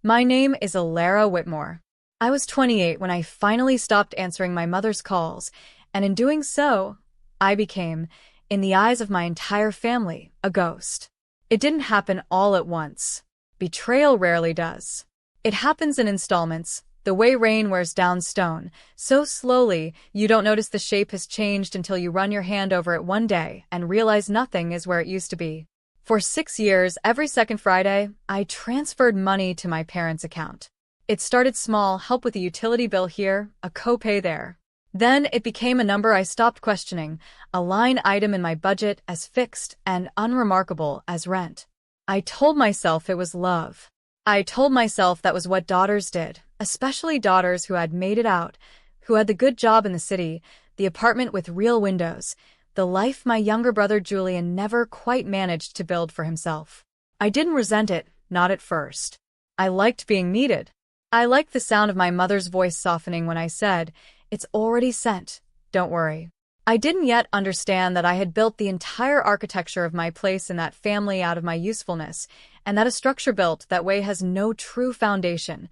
My name is Elara Whitmore. I was 28 when I finally stopped answering my mother's calls, and in doing so, I became, in the eyes of my entire family, a ghost. It didn't happen all at once. Betrayal rarely does. It happens in installments, the way rain wears down stone, so slowly you don't notice the shape has changed until you run your hand over it one day and realize nothing is where it used to be. For 6 years, every second Friday, I transferred money to my parents' account. It started small, help with a utility bill here, a copay there. Then it became a number I stopped questioning, a line item in my budget as fixed and unremarkable as rent. I told myself it was love. I told myself that was what daughters did, especially daughters who had made it out, who had the good job in the city, the apartment with real windows, the life my younger brother Julian never quite managed to build for himself. I didn't resent it, not at first. I liked being needed. I liked the sound of my mother's voice softening when I said, "It's already sent, don't worry." I didn't yet understand that I had built the entire architecture of my place in that family out of my usefulness, and that a structure built that way has no true foundation.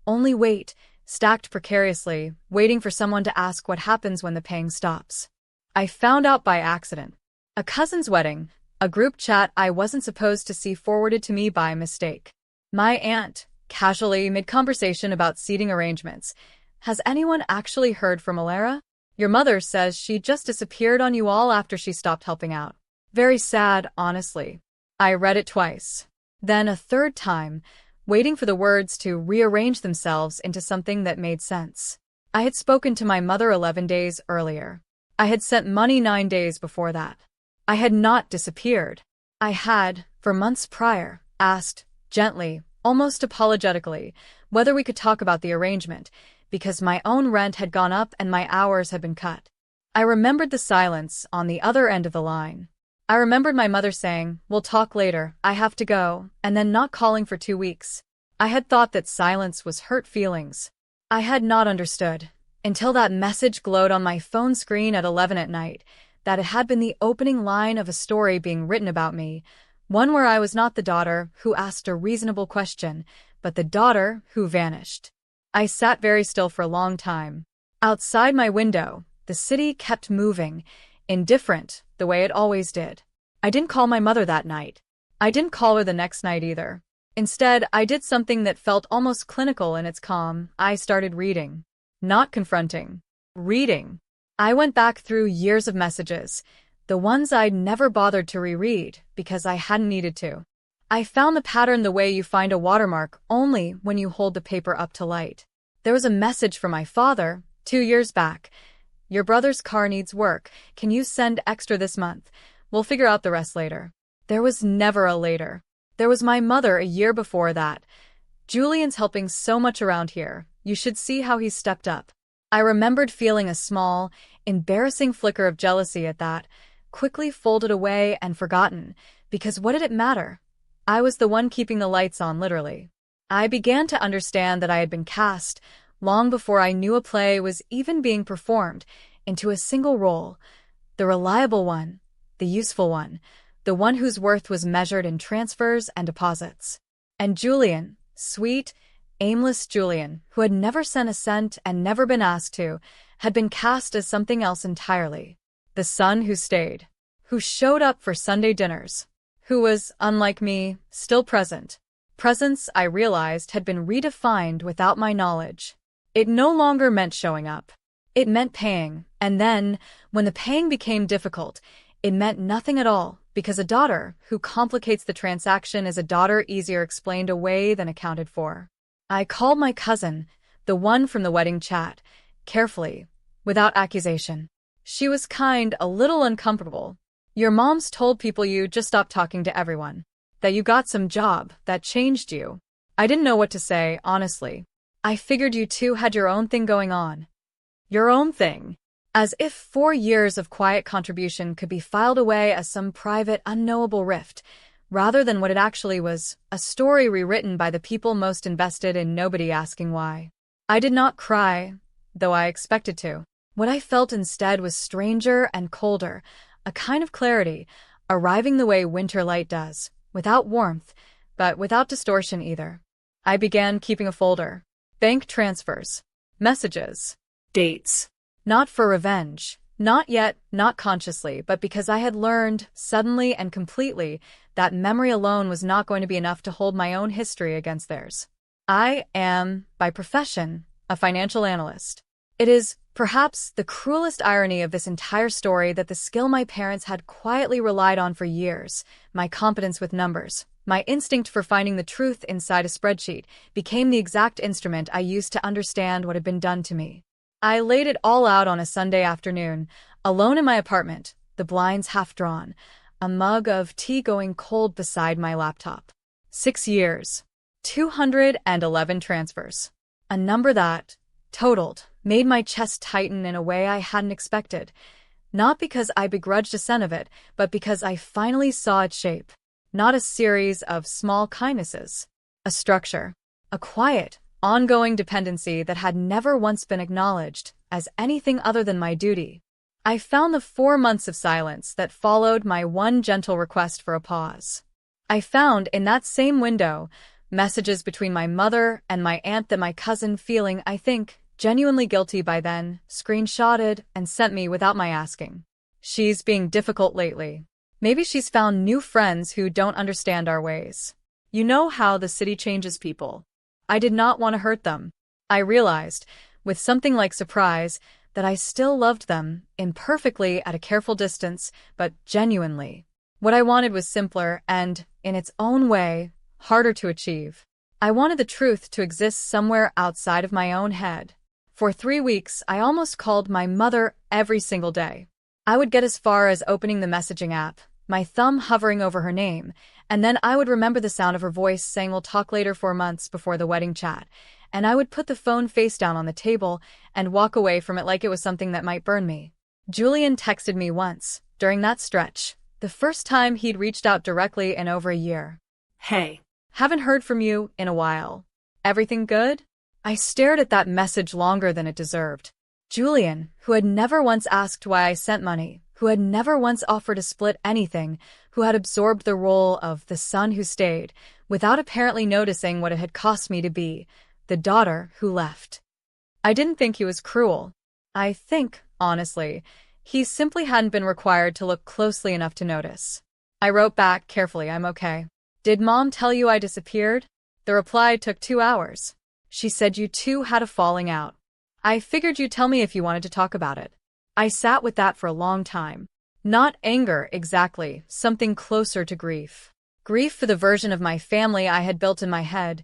Only weight, stacked precariously, waiting for someone to ask what happens when the paying stops. I found out by accident. A cousin's wedding, a group chat I wasn't supposed to see forwarded to me by mistake. My aunt, casually mid-conversation about seating arrangements. "Has anyone actually heard from Elara? Your mother says she just disappeared on you all after she stopped helping out." Very sad, honestly. I read it twice. Then a third time, waiting for the words to rearrange themselves into something that made sense. I had spoken to my mother 11 days earlier. I had sent money 9 days before that. I had not disappeared. I had, for months prior, asked, gently, almost apologetically, whether we could talk about the arrangement, because my own rent had gone up and my hours had been cut. I remembered the silence on the other end of the line. I remembered my mother saying, "We'll talk later, I have to go," and then not calling for 2 weeks. I had thought that silence was hurt feelings. I had not understood, until that message glowed on my phone screen at 11 at night, that it had been the opening line of a story being written about me, one where I was not the daughter who asked a reasonable question, but the daughter who vanished. I sat very still for a long time. Outside my window, the city kept moving, indifferent, the way it always did. I didn't call my mother that night. I didn't call her the next night either. Instead, I did something that felt almost clinical in its calm. I started reading. Not confronting. Reading. I went back through years of messages, the ones I'd never bothered to reread because I hadn't needed to. I found the pattern the way you find a watermark only when you hold the paper up to light. There was a message from my father, 2 years back. "Your brother's car needs work. Can you send extra this month? We'll figure out the rest later." There was never a later. There was my mother a year before that. "Julian's helping so much around here. You should see how he's stepped up." I remembered feeling a small, embarrassing flicker of jealousy at that, quickly folded away and forgotten, because what did it matter? I was the one keeping the lights on, literally. I began to understand that I had been cast, long before I knew a play was even being performed, into a single role, the reliable one, the useful one, the one whose worth was measured in transfers and deposits. And Julian, sweet, aimless Julian, who had never sent a cent and never been asked to, had been cast as something else entirely. The son who stayed, who showed up for Sunday dinners, who was, unlike me, still present. Presence, I realized, had been redefined without my knowledge. It no longer meant showing up. It meant paying, and then, when the paying became difficult, it meant nothing at all, because a daughter who complicates the transaction is a daughter easier explained away than accounted for. I called my cousin, the one from the wedding chat, carefully, without accusation. She was kind, a little uncomfortable. "Your mom's told people you just stopped talking to everyone. That you got some job, that changed you." I didn't know what to say, honestly. I figured you two had your own thing going on. Your own thing. As if 4 years of quiet contribution could be filed away as some private, unknowable rift, rather than what it actually was, a story rewritten by the people most invested in nobody asking why. I did not cry, though I expected to. What I felt instead was stranger and colder, a kind of clarity, arriving the way winter light does, without warmth, but without distortion either. I began keeping a folder. Bank transfers. Messages. Dates. Not for revenge. Not yet, not consciously, but because I had learned, suddenly and completely, that memory alone was not going to be enough to hold my own history against theirs. I am, by profession, a financial analyst. It is, perhaps, the cruelest irony of this entire story that the skill my parents had quietly relied on for years, my competence with numbers, my instinct for finding the truth inside a spreadsheet, became the exact instrument I used to understand what had been done to me. I laid it all out on a Sunday afternoon, alone in my apartment, the blinds half drawn, a mug of tea going cold beside my laptop. 6 years. 211 transfers. A number that, totaled, made my chest tighten in a way I hadn't expected. Not because I begrudged a cent of it, but because I finally saw its shape. Not a series of small kindnesses. A structure. A quiet, ongoing dependency that had never once been acknowledged as anything other than my duty. I found the 4 months of silence that followed my one gentle request for a pause. I found, in that same window, messages between my mother and my aunt that my cousin, feeling, I think, genuinely guilty by then, screenshotted and sent me without my asking. She's being difficult lately. Maybe she's found new friends who don't understand our ways. You know how the city changes people. I did not want to hurt them. I realized, with something like surprise, that I still loved them, imperfectly at a careful distance, but genuinely. What I wanted was simpler and, in its own way, harder to achieve. I wanted the truth to exist somewhere outside of my own head. For 3 weeks, I almost called my mother every single day. I would get as far as opening the messaging app, my thumb hovering over her name, and then I would remember the sound of her voice saying we'll talk later 4 months before the wedding chat, and I would put the phone face down on the table and walk away from it like it was something that might burn me. Julian texted me once, during that stretch, the first time he'd reached out directly in over a year. Hey. Haven't heard from you in a while. Everything good? I stared at that message longer than it deserved. Julian, who had never once asked why I sent money, who had never once offered to split anything, who had absorbed the role of the son who stayed, without apparently noticing what it had cost me to be, the daughter who left. I didn't think he was cruel. I think, honestly, he simply hadn't been required to look closely enough to notice. I wrote back carefully, I'm okay. Did Mom tell you I disappeared? The reply took 2 hours. She said you two had a falling out. I figured you'd tell me if you wanted to talk about it. I sat with that for a long time. Not anger, exactly, something closer to grief. Grief for the version of my family I had built in my head,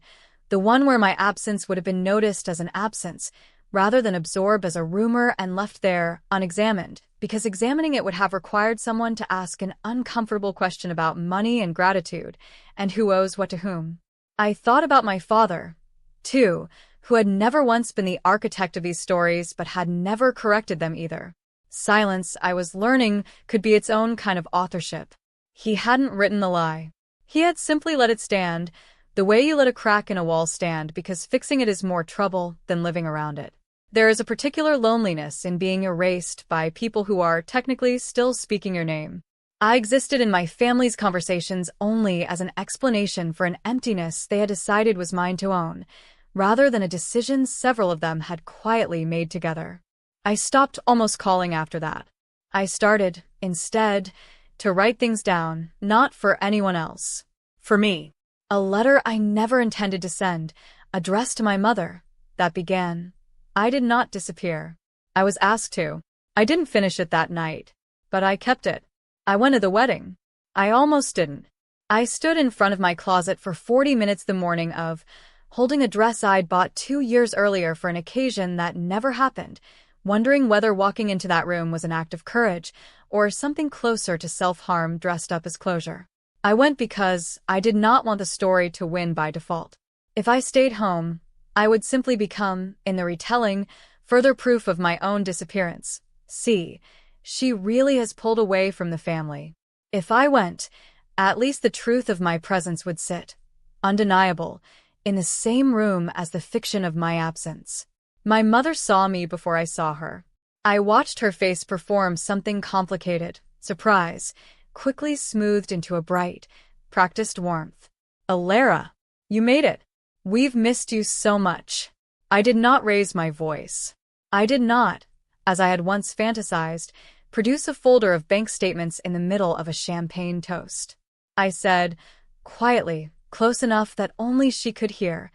the one where my absence would have been noticed as an absence, rather than absorbed as a rumor and left there, unexamined, because examining it would have required someone to ask an uncomfortable question about money and gratitude, and who owes what to whom. I thought about my father, too, who had never once been the architect of these stories but had never corrected them either. Silence, I was learning, could be its own kind of authorship. He hadn't written the lie. He had simply let it stand, the way you let a crack in a wall stand because fixing it is more trouble than living around it. There is a particular loneliness in being erased by people who are technically still speaking your name. I existed in my family's conversations only as an explanation for an emptiness they had decided was mine to own, rather than a decision several of them had quietly made together. I stopped almost calling after that. I started, instead, to write things down, not for anyone else. For me. A letter I never intended to send, addressed to my mother, that began, I did not disappear. I was asked to. I didn't finish it that night. But I kept it. I went to the wedding. I almost didn't. I stood in front of my closet for 40 minutes the morning of, holding a dress I'd bought 2 years earlier for an occasion that never happened, wondering whether walking into that room was an act of courage or something closer to self-harm dressed up as closure. I went because I did not want the story to win by default. If I stayed home, I would simply become, in the retelling, further proof of my own disappearance. See, she really has pulled away from the family. If I went, at least the truth of my presence would sit, undeniable, in the same room as the fiction of my absence. My mother saw me before I saw her. I watched her face perform something complicated, surprise, quickly smoothed into a bright, practiced warmth. Elara, you made it. We've missed you so much. I did not raise my voice. I did not, as I had once fantasized, produce a folder of bank statements in the middle of a champagne toast. I said, quietly, close enough that only she could hear,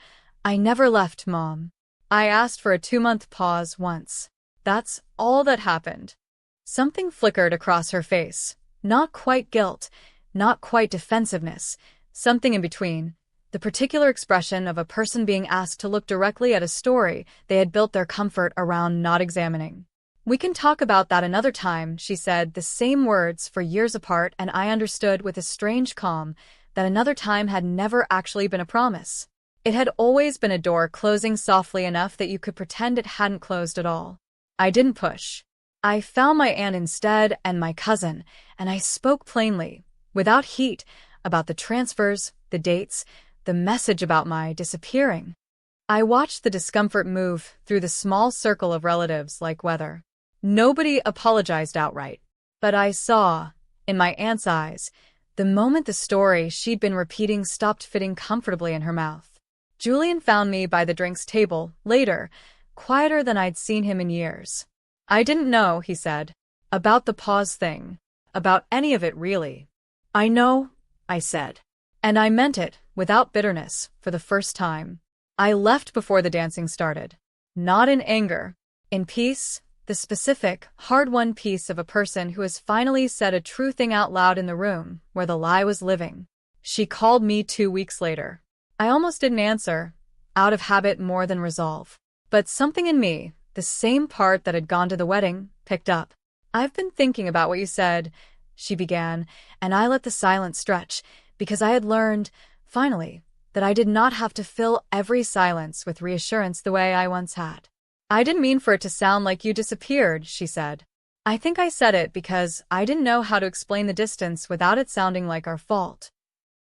I never left, Mom. I asked for a 2-month pause once. That's all that happened. Something flickered across her face. Not quite guilt, not quite defensiveness, something in between. The particular expression of a person being asked to look directly at a story they had built their comfort around not examining. We can talk about that another time, she said, the same words for years apart, and I understood with a strange calm that another time had never actually been a promise. It had always been a door closing softly enough that you could pretend it hadn't closed at all. I didn't push. I found my aunt instead and my cousin, and I spoke plainly, without heat, about the transfers, the dates, the message about my disappearing. I watched the discomfort move through the small circle of relatives like weather. Nobody apologized outright, but I saw, in my aunt's eyes, the moment the story she'd been repeating stopped fitting comfortably in her mouth. Julian found me by the drinks table, later, quieter than I'd seen him in years. I didn't know, he said, about the pause thing, about any of it really. I know, I said. And I meant it, without bitterness, for the first time. I left before the dancing started. Not in anger. In peace, the specific, hard-won peace of a person who has finally said a true thing out loud in the room where the lie was living. She called me 2 weeks later. I almost didn't answer, out of habit more than resolve. But something in me, the same part that had gone to the wedding, picked up. I've been thinking about what you said, she began, and I let the silence stretch, because I had learned, finally, that I did not have to fill every silence with reassurance the way I once had. I didn't mean for it to sound like you disappeared, she said. I think I said it because I didn't know how to explain the distance without it sounding like our fault.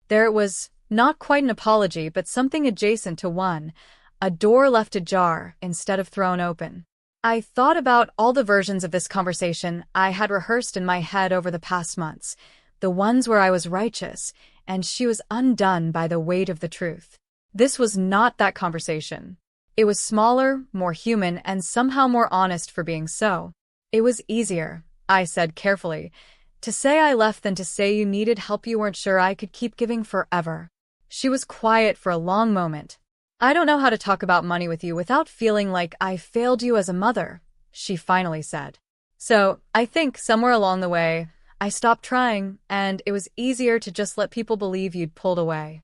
There it was, not quite an apology, but something adjacent to one, a door left ajar instead of thrown open. I thought about all the versions of this conversation I had rehearsed in my head over the past months, the ones where I was righteous, and she was undone by the weight of the truth. This was not that conversation. It was smaller, more human, and somehow more honest for being so. It was easier, I said carefully, to say I left than to say you needed help you weren't sure I could keep giving forever. She was quiet for a long moment. I don't know how to talk about money with you without feeling like I failed you as a mother, she finally said. So, I think somewhere along the way, I stopped trying, and it was easier to just let people believe you'd pulled away.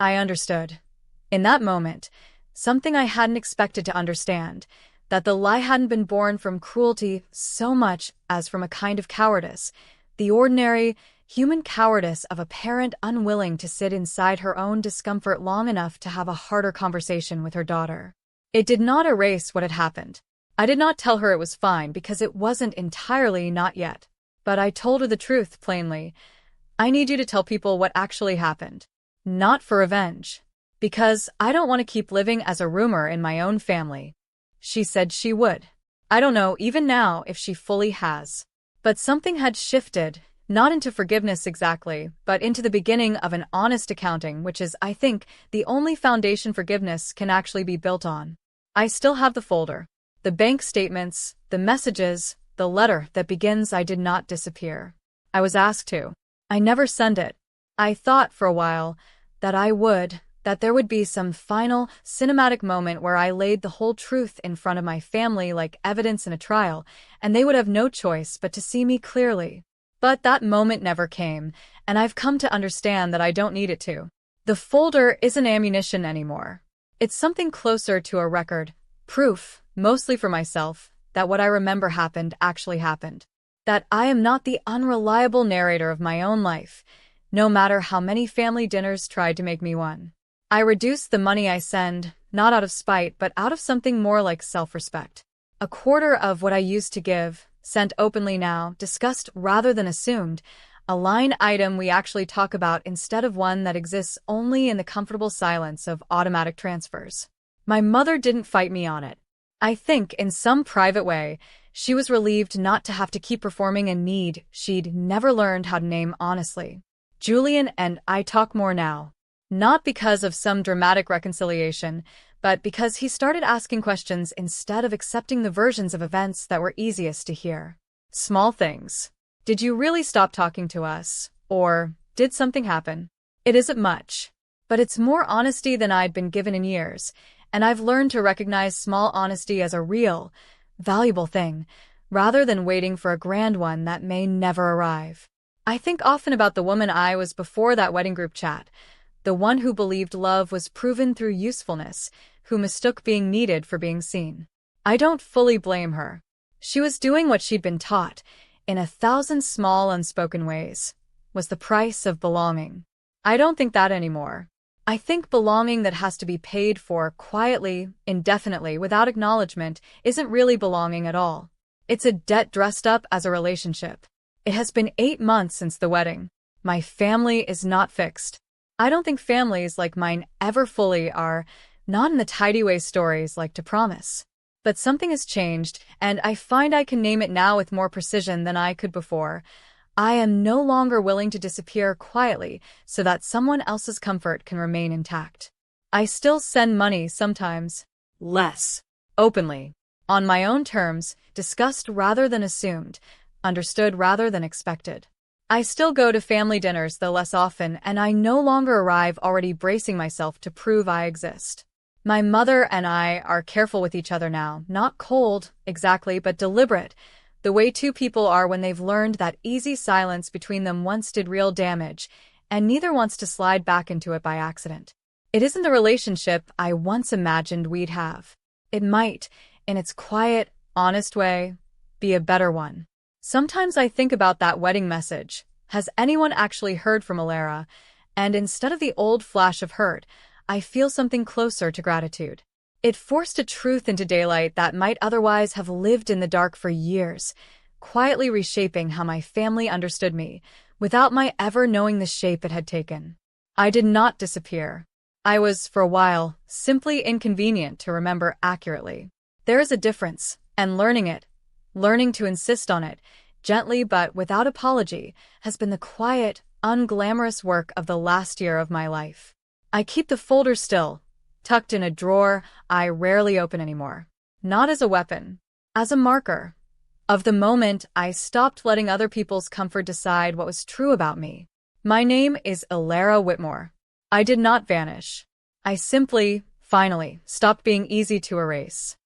I understood. In that moment, something I hadn't expected to understand, that the lie hadn't been born from cruelty so much as from a kind of cowardice, the ordinary, human cowardice of a parent unwilling to sit inside her own discomfort long enough to have a harder conversation with her daughter. It did not erase what had happened. I did not tell her it was fine because it wasn't entirely not yet. But I told her the truth plainly. I need you to tell people what actually happened. Not for revenge. Because I don't want to keep living as a rumor in my own family. She said she would. I don't know even now if she fully has. But something had shifted, not into forgiveness exactly, but into the beginning of an honest accounting, which is, I think, the only foundation forgiveness can actually be built on. I still have the folder. The bank statements, the messages, the letter that begins I did not disappear. I was asked to. I never sent it. I thought for a while that I would, that there would be some final, cinematic moment where I laid the whole truth in front of my family like evidence in a trial, and they would have no choice but to see me clearly. But that moment never came, and I've come to understand that I don't need it to. The folder isn't ammunition anymore. It's something closer to a record, proof, mostly for myself, that what I remember happened actually happened. That I am not the unreliable narrator of my own life, no matter how many family dinners tried to make me one. I reduced the money I send, not out of spite, but out of something more like self-respect. A quarter of what I used to give, sent openly now, discussed rather than assumed, a line item we actually talk about instead of one that exists only in the comfortable silence of automatic transfers. My mother didn't fight me on it. I think, in some private way, she was relieved not to have to keep performing a need she'd never learned how to name honestly. Julian and I talk more now. Not because of some dramatic reconciliation, but because he started asking questions instead of accepting the versions of events that were easiest to hear. Small things. Did you really stop talking to us? Or did something happen? It isn't much, but it's more honesty than I'd been given in years, and I've learned to recognize small honesty as a real, valuable thing, rather than waiting for a grand one that may never arrive. I think often about the woman I was before that wedding group chat, the one who believed love was proven through usefulness, who mistook being needed for being seen. I don't fully blame her. She was doing what she'd been taught, in 1,000 small unspoken ways, was the price of belonging. I don't think that anymore. I think belonging that has to be paid for quietly, indefinitely, without acknowledgement, isn't really belonging at all. It's a debt dressed up as a relationship. It has been 8 months since the wedding. My family is not fixed. I don't think families like mine ever fully are, not in the tidy way stories like to promise. But something has changed, and I find I can name it now with more precision than I could before. I am no longer willing to disappear quietly so that someone else's comfort can remain intact. I still send money sometimes. Less. Openly. On my own terms, discussed rather than assumed, understood rather than expected. I still go to family dinners, though less often, and I no longer arrive already bracing myself to prove I exist. My mother and I are careful with each other now, not cold, exactly, but deliberate, the way two people are when they've learned that easy silence between them once did real damage, and neither wants to slide back into it by accident. It isn't the relationship I once imagined we'd have. It might, in its quiet, honest way, be a better one. Sometimes I think about that wedding message. Has anyone actually heard from Elara? And instead of the old flash of hurt, I feel something closer to gratitude. It forced a truth into daylight that might otherwise have lived in the dark for years, quietly reshaping how my family understood me, without my ever knowing the shape it had taken. I did not disappear. I was, for a while, simply inconvenient to remember accurately. There is a difference, and learning to insist on it, gently but without apology, has been the quiet, unglamorous work of the last year of my life. I keep the folder still, tucked in a drawer I rarely open anymore. Not as a weapon, as a marker of the moment I stopped letting other people's comfort decide what was true about me. My name is Elara Whitmore. I did not vanish. I simply, finally, stopped being easy to erase.